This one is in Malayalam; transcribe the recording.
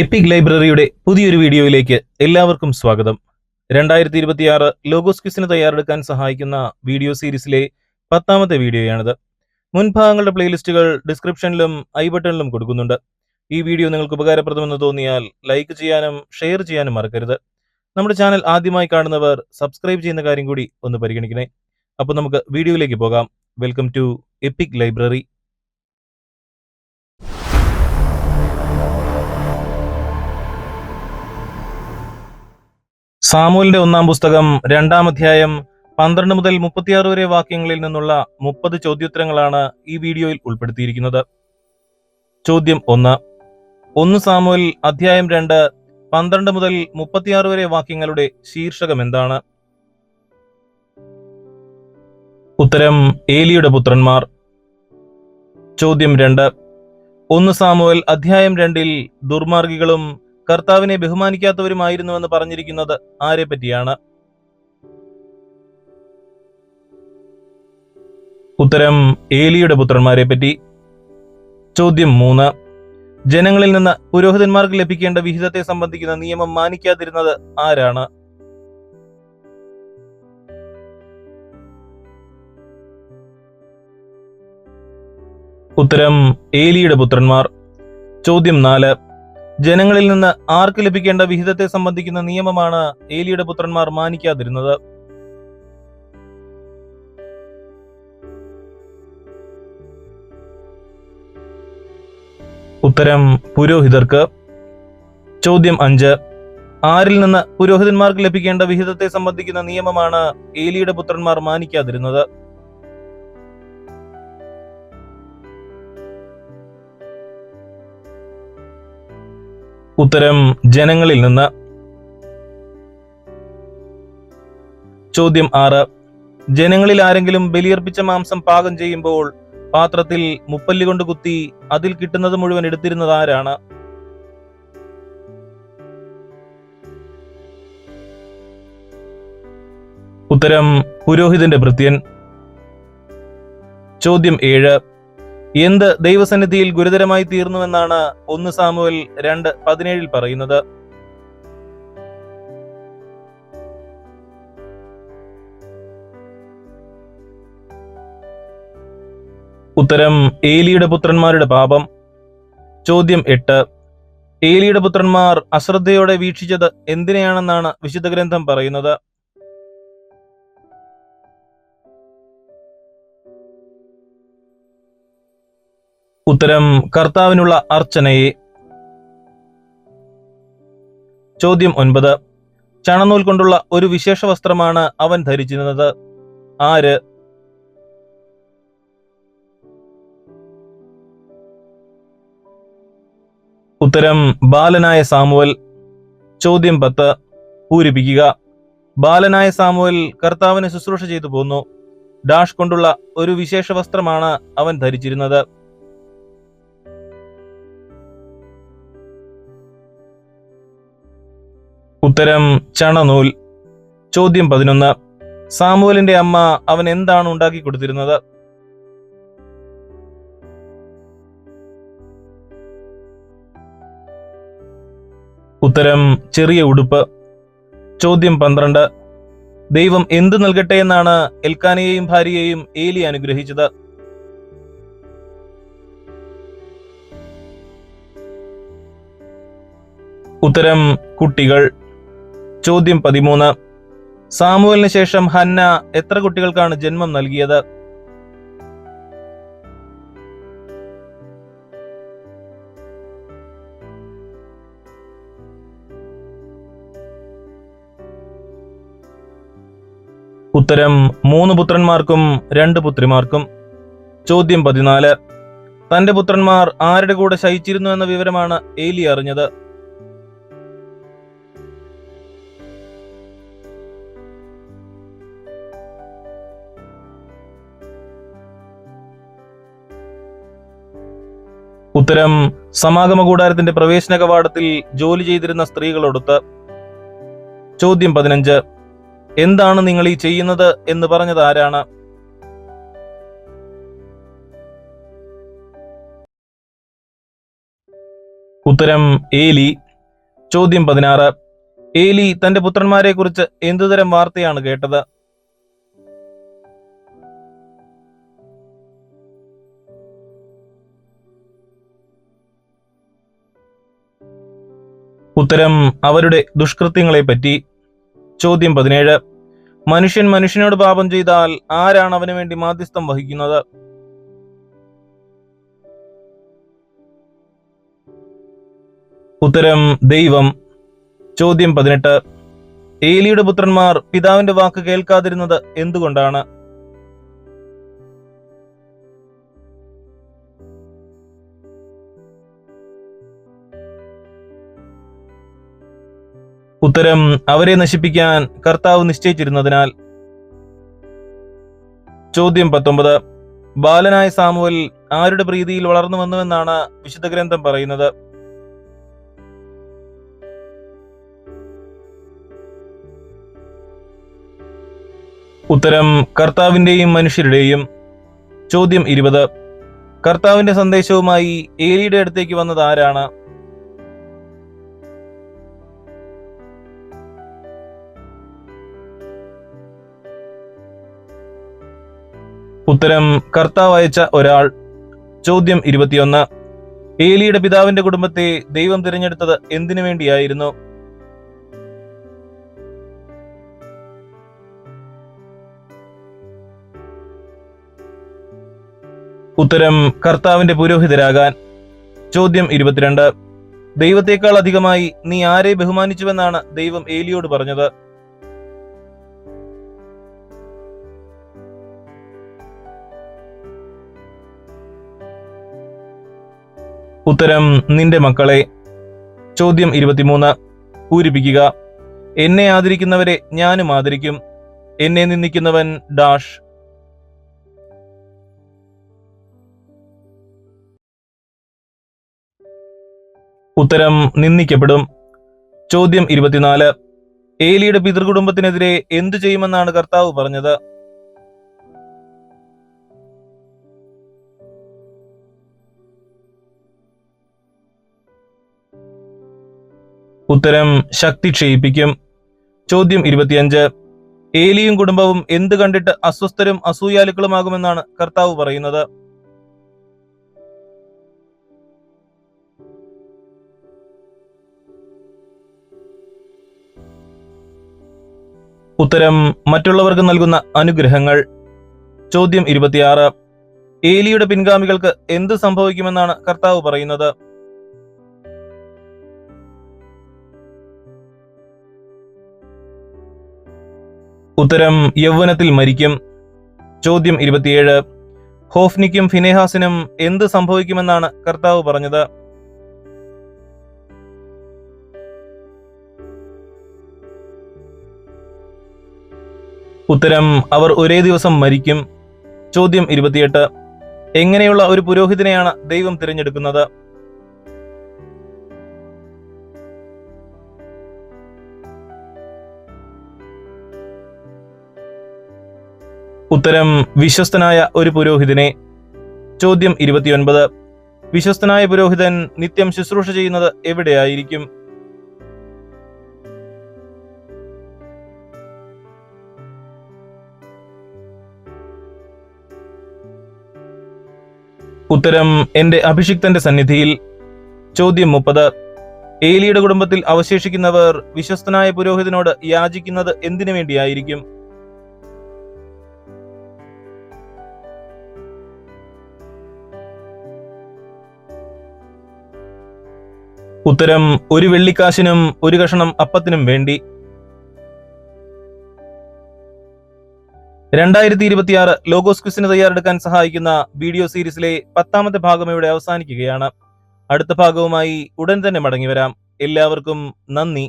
എപ്പിക് ലൈബ്രറിയുടെ പുതിയൊരു വീഡിയോയിലേക്ക് എല്ലാവർക്കും സ്വാഗതം. 2026 ലോഗോസ് ക്വിസിന് തയ്യാറെടുക്കാൻ സഹായിക്കുന്ന വീഡിയോ സീരീസിലെ 10ാമത്തെ വീഡിയോയാണിത്. മുൻഭാഗങ്ങളുടെ പ്ലേലിസ്റ്റുകൾ ഡിസ്ക്രിപ്ഷനിലും ഐ ബട്ടണിലും കൊടുക്കുന്നുണ്ട്. ഈ വീഡിയോ നിങ്ങൾക്ക് ഉപകാരപ്രദമെന്ന് തോന്നിയാൽ ലൈക്ക് ചെയ്യാനും ഷെയർ ചെയ്യാനും മറക്കരുത്. നമ്മുടെ ചാനൽ ആദ്യമായി കാണുന്നവർ സബ്സ്ക്രൈബ് ചെയ്യുന്ന കാര്യം കൂടി ഒന്ന് പരിഗണിക്കണേ. അപ്പോൾ നമുക്ക് വീഡിയോയിലേക്ക് പോകാം. Welcome to epic library. സാമുവേലിന്റെ 1-ാം പുസ്തകം 2-ാം അധ്യായം 12 മുതൽ 36 വരെ വാക്യങ്ങളിൽ നിന്നുള്ള 30 ചോദ്യോത്തരങ്ങളാണ് ഈ വീഡിയോയിൽ ഉൾപ്പെടുത്തിയിരിക്കുന്നത്. ചോദ്യം 1 സാമുവേൽ അധ്യായം 2 12 മുതൽ 36 വരെ വാക്യങ്ങളുടെ ശീർഷകം എന്താണ്? ഉത്തരം ഏലിയുടെ പുത്രന്മാർ. ചോദ്യം 2 1 സാമുവേൽ അധ്യായം 2-ൽ ദുർമാർഗികളും കർത്താവിനെ ബഹുമാനിക്കാത്തവരുമായിരുന്നുവെന്ന് പറഞ്ഞിരിക്കുന്നത് ആരെ പറ്റിയാണ്? ഉത്തരം ഏലിയുടെ പുത്രന്മാരെ പറ്റി. ചോദ്യം 3 ജനങ്ങളിൽ നിന്ന് പുരോഹിതന്മാർക്ക് ലഭിക്കേണ്ട വിഹിതത്തെ സംബന്ധിക്കുന്ന നിയമം മാനിക്കാതിരുന്നത് ആരാണ്? ഉത്തരം ഏലിയുടെ പുത്രന്മാർ. ചോദ്യം 4 ജനങ്ങളിൽ നിന്ന് ആർക്ക് ലഭിക്കേണ്ട വിഹിതത്തെ സംബന്ധിക്കുന്ന നിയമമാണ് ഏലിയുടെ പുത്രന്മാർ മാനിക്കാതിരുന്നത്? ഉത്തരം പുരോഹിതർക്ക്. ചോദ്യം 5 ആരിൽ നിന്ന് പുരോഹിതന്മാർക്ക് ലഭിക്കേണ്ട വിഹിതത്തെ സംബന്ധിക്കുന്ന നിയമമാണ് ഏലിയുടെ പുത്രന്മാർ മാനിക്കാതിരുന്നത്? ഉത്തരം ജനങ്ങളിൽ നിന്ന്. ചോദ്യം 6 ജനങ്ങളിൽ ആരെങ്കിലും ബലിയർപ്പിച്ച മാംസം പാകം ചെയ്യുമ്പോൾ പാത്രത്തിൽ മുപ്പല്ലി കൊണ്ട് കുത്തി അതിൽ കിട്ടുന്നത് മുഴുവൻ എടുത്തിരുന്നത് ആരാണ്? ഉത്തരം പുരോഹിതന്റെ ഭൃത്യൻ. ചോദ്യം 7 എന്ത് ദൈവസന്നിധിയിൽ ഗുരുതരമായി തീർന്നുവെന്നാണ് 1 സാമുവേൽ 2:17 പറയുന്നത്? ഉത്തരം ഏലിയുടെ പുത്രന്മാരുടെ പാപം. ചോദ്യം 8 ഏലിയുടെ പുത്രന്മാർ അശ്രദ്ധയോടെ വീക്ഷിച്ചത് എന്തിനെയാണെന്നാണ് വിശുദ്ധ ഗ്രന്ഥം പറയുന്നത്? ഉത്തരം കർത്താവിനുള്ള അർച്ചനയെ. ചോദ്യം 9 ചണനൂൽ കൊണ്ടുള്ള ഒരു വിശേഷ വസ്ത്രമാണ് അവൻ ധരിച്ചിരുന്നത്. ആര്? ഉത്തരം ബാലനായ സാമുവേൽ. ചോദ്യം 10 പൂരിപ്പിക്കുക. ബാലനായ സാമുവേൽ കർത്താവിന് ശുശ്രൂഷ ചെയ്തു പോന്നു. ഡാഷ് കൊണ്ടുള്ള ഒരു വിശേഷ വസ്ത്രമാണ് അവൻ ധരിച്ചിരുന്നത്. ഉത്തരം ചണനൂൽ. ചോദ്യം 11 സാമുവേലിന്റെ അമ്മ അവൻ എന്താണ് ഉണ്ടാക്കി കൊടുത്തിരുന്നത്? ഉത്തരം ചെറിയ ഉടുപ്പ്. ചോദ്യം 12 ദൈവം എന്ത് നൽകട്ടെ എന്നാണ് എൽക്കാനയെയും ഭാര്യയെയും ഏലി അനുഗ്രഹിച്ചത്? ഉത്തരം കുട്ടികൾ. ചോദ്യം 13 സാമുവേലിന് ശേഷം ഹന്ന എത്ര കുട്ടികൾക്കാണ് ജന്മം നൽകിയത്? ഉത്തരം 3 പുത്രന്മാർക്കും 2 പുത്രിമാർക്കും. ചോദ്യം 14 തന്റെ പുത്രന്മാർ ആരുടെ കൂടെ ശയിച്ചിരുന്നു എന്ന വിവരമാണ് ഏലി അറിഞ്ഞത്? ഉത്തരം സമാഗമ കൂടാരത്തിന്റെ പ്രവേശന കവാടത്തിൽ ജോലി ചെയ്തിരുന്ന സ്ത്രീകളോടൊത്ത്. ചോദ്യം 15 എന്താണ് നിങ്ങൾ ഈ ചെയ്യുന്നത് എന്ന് പറഞ്ഞത് ആരാണ്? ഉത്തരം ഏലി. ചോദ്യം 16. ഏലി തന്റെ പുത്രന്മാരെ കുറിച്ച് എന്തുതരം വാർത്തയാണ് കേട്ടത്? ഉത്തരം അവരുടെ ദുഷ്കൃത്യങ്ങളെ പറ്റി. ചോദ്യം 17. മനുഷ്യൻ മനുഷ്യനോട് പാപം ചെയ്താൽ ആരാണ് അവന് വേണ്ടി മാധ്യസ്ഥം വഹിക്കുന്നത്? ഉത്തരം ദൈവം. ചോദ്യം 18. ഏലിയുടെ പുത്രന്മാർ പിതാവിന്റെ വാക്ക് കേൾക്കാതിരുന്നത് എന്തുകൊണ്ടാണ്? ഉത്തരം അവരെ നശിപ്പിക്കാൻ കർത്താവ് നിശ്ചയിച്ചിരുന്നതിനാൽ. ചോദ്യം 19. ബാലനായ സാമുവൽ ആരുടെ പ്രീതിയിൽ വളർന്നു വന്നുവെന്നാണ് വിശുദ്ധ ഗ്രന്ഥം പറയുന്നത്? ഉത്തരം കർത്താവിന്റെയും മനുഷ്യരുടെയും. ചോദ്യം 20. കർത്താവിന്റെ സന്ദേശവുമായി ഏലിയുടെ അടുത്തേക്ക് വന്നത് ആരാണ്? ഉത്തരം കർത്താവ് അയച്ച ഒരാൾ. ചോദ്യം 21. ഏലിയുടെ പിതാവിന്റെ കുടുംബത്തെ ദൈവം തിരഞ്ഞെടുത്തത് എന്തിനു വേണ്ടിയായിരുന്നു? ഉത്തരം കർത്താവിന്റെ പുരോഹിതരാകാൻ. ചോദ്യം 22. ദൈവത്തെക്കാൾ അധികമായി നീ ആരെ ബഹുമാനിച്ചുവെന്നാണ് ദൈവം ഏലിയോട് പറഞ്ഞത്? ഉത്തരം നിന്റെ മക്കളെ. ചോദ്യം 23. പൂരിപ്പിക്കുക. എന്നെ ആദരിക്കുന്നവരെ ഞാനും ആദരിക്കും, എന്നെ നിന്ദിക്കുന്നവൻ ഡാഷ്. ഉത്തരം നിന്ദിക്കപ്പെടും. ചോദ്യം 24. ഏലിയുടെ പിതൃകുടുംബത്തിനെതിരെ എന്തു ചെയ്യുമെന്നാണ് കർത്താവ് പറഞ്ഞത്? ഉത്തരം ശക്തി ക്ഷയിപ്പിക്കും. ചോദ്യം 25. ഏലിയും കുടുംബവും എന്ത് കണ്ടിട്ട് അസ്വസ്ഥരും അസൂയാലുക്കളുമാകുമെന്നാണ് കർത്താവ് പറയുന്നത്? ഉത്തരം മറ്റുള്ളവർക്ക് നൽകുന്ന അനുഗ്രഹങ്ങൾ. ചോദ്യം 26. ഏലിയുടെ പിൻഗാമികൾക്ക് എന്ത് സംഭവിക്കുമെന്നാണ് കർത്താവ് പറയുന്നത്? ഉത്തരം യൗവനത്തിൽ മരിക്കും. ചോദ്യം 27. ഹോഫ്നിക്കും ഫിനെഹാസിനും എന്ത് സംഭവിക്കുമെന്നാണ് കർത്താവ് പറഞ്ഞത്? ഉത്തരം അവർ ഒരേ ദിവസം മരിക്കും. ചോദ്യം 28. എങ്ങനെയുള്ള ഒരു പുരോഹിതനെയാണ് ദൈവം തിരഞ്ഞെടുക്കുന്നത്? ഉത്തരം വിശ്വസ്തനായ ഒരു പുരോഹിതനെ. ചോദ്യം 29. വിശ്വസ്തനായ പുരോഹിതൻ നിത്യം ശുശ്രൂഷ ചെയ്യുന്നത് എവിടെയായിരിക്കും? ഉത്തരം എന്റെ അഭിഷിക്തന്റെ സന്നിധിയിൽ. ചോദ്യം 30. ഏലിയുടെ കുടുംബത്തിൽ അവശേഷിക്കുന്നവർ വിശ്വസ്തനായ പുരോഹിതനോട് യാചിക്കുന്നത് എന്തിനു വേണ്ടിയായിരിക്കും? ഉത്തരം ഒരു വെള്ളിക്കാശിനും ഒരു കഷണം അപ്പത്തിനും വേണ്ടി. 2026 ലോഗോസ് ക്വിസിന് തയ്യാറെടുക്കാൻ സഹായിക്കുന്ന വീഡിയോ സീരീസിലെ 10ാമത്തെ ഭാഗം ഇവിടെ അവസാനിക്കുകയാണ്. അടുത്ത ഭാഗവുമായി ഉടൻ തന്നെ മടങ്ങിവരാം. എല്ലാവർക്കും നന്ദി.